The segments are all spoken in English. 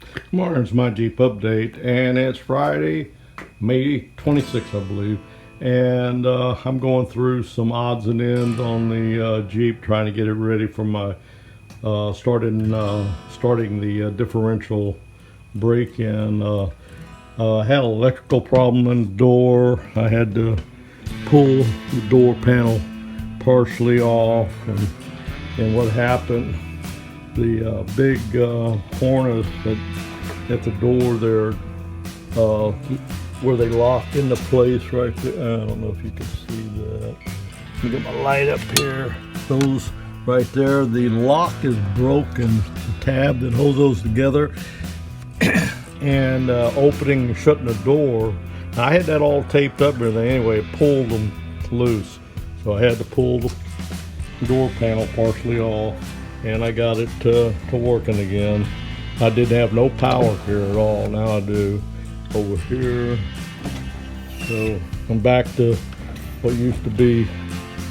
Good morning, it's my Jeep update, and it's Friday, May 26th, I believe. And I'm going through some odds and ends on the Jeep, trying to get it ready for my starting the differential brake. And I had an electrical problem in the door. I had to pull the door panel partially off, and what happened, the big harness at the door there, where they lock into place right there. I don't know if you can see that. Let me get my light up here. Those right there, the lock is broken, the tab that holds those together, and opening and shutting the door. I had that all taped up and everything. Anyway, it pulled them loose, so I had to pull the door panel partially off, and I got it to working again. I didn't have no power here at all. Now I do over here. So I'm back to what used to be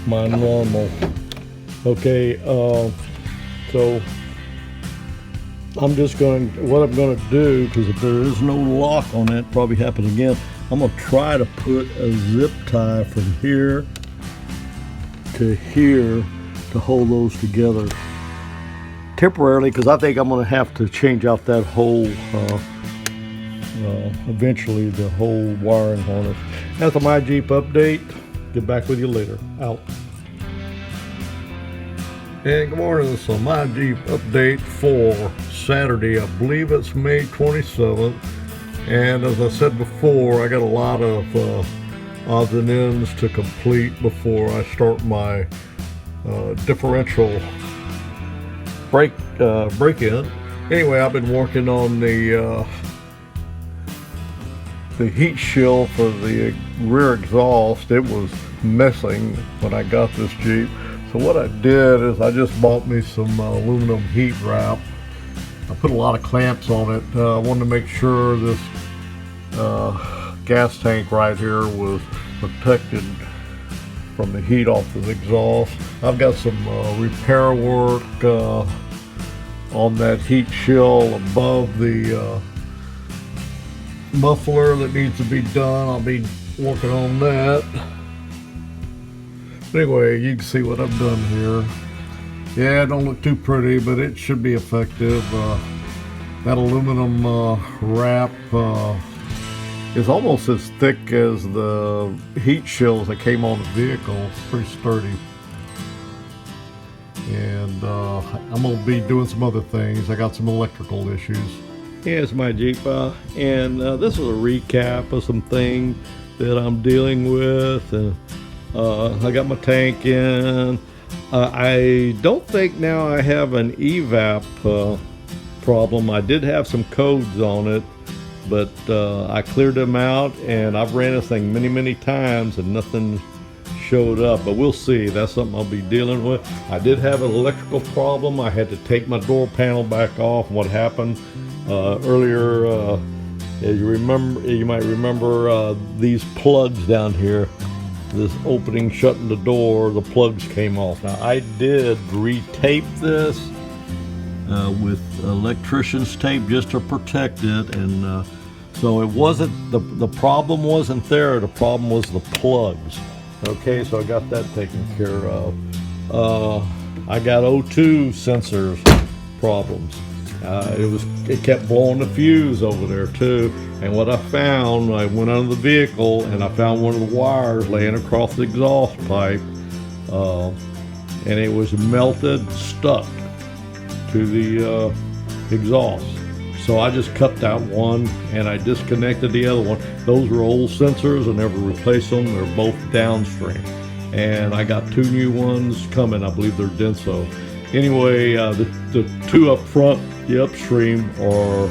my normal. Okay, so I'm just going, what I'm going to do, because if there is no lock on it, probably happens again, I'm going to try to put a zip tie from here to here to hold those together temporarily, because I think I'm going to have to change out that whole eventually, the whole wiring harness. That's a my Jeep update. Get back with you later. Out. And good morning. This is my Jeep update for Saturday. I believe it's May 27th. And as I said before, I got a lot of odds and ends to complete before I start my differential break-in. Anyway, I've been working on the heat shield for the rear exhaust. It was missing when I got this Jeep. So what I did is I just bought me some aluminum heat wrap. I put a lot of clamps on it. I wanted to make sure this gas tank right here was protected from the heat off the exhaust. I've got some repair work on that heat shield above the muffler that needs to be done. I'll be working on that. Anyway, you can see what I've done here. Yeah, it don't look too pretty, but it should be effective. That aluminum wrap is almost as thick as the heat shields that came on the vehicle. It's pretty sturdy. And I'm going to be doing some other things. I got some electrical issues. Here's my Jeep, and this is a recap of some things that I'm dealing with. I got my tank in. I don't think now I have an evap problem. I did have some codes on it, but I cleared them out, and I've ran this thing many times and nothing showed up, but we'll see. That's something I'll be dealing with. I did have an electrical problem. I had to take my door panel back off. What happened earlier, as you might remember, these plugs down here, this opening shutting the door, the plugs came off. Now I did retape this with electrician's tape just to protect it, and so it wasn't, the problem wasn't there, the problem was the plugs. Okay, so I got that taken care of. I got O2 sensors problems. It kept blowing the fuse over there too. And what I found, I went under the vehicle and I found one of the wires laying across the exhaust pipe, and it was melted, stuck to the exhaust. So I just cut that one and I disconnected the other one. Those were old sensors. I never replaced them. They're both downstream. And I got two new ones coming. I believe they're Denso. Anyway, the two up front, the upstream, are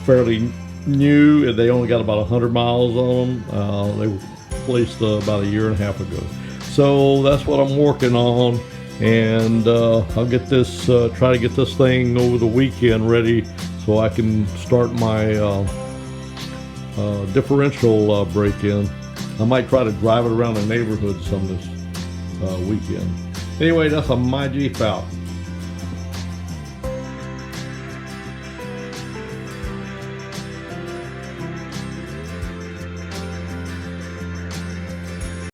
fairly new. They only got about 100 miles on them. They were placed about a year and a half ago. So that's what I'm working on. And I'll get this, try to get this thing over the weekend ready so I can start my differential break-in. I might try to drive it around the neighborhood some this weekend. Anyway, that's a my Jeep out.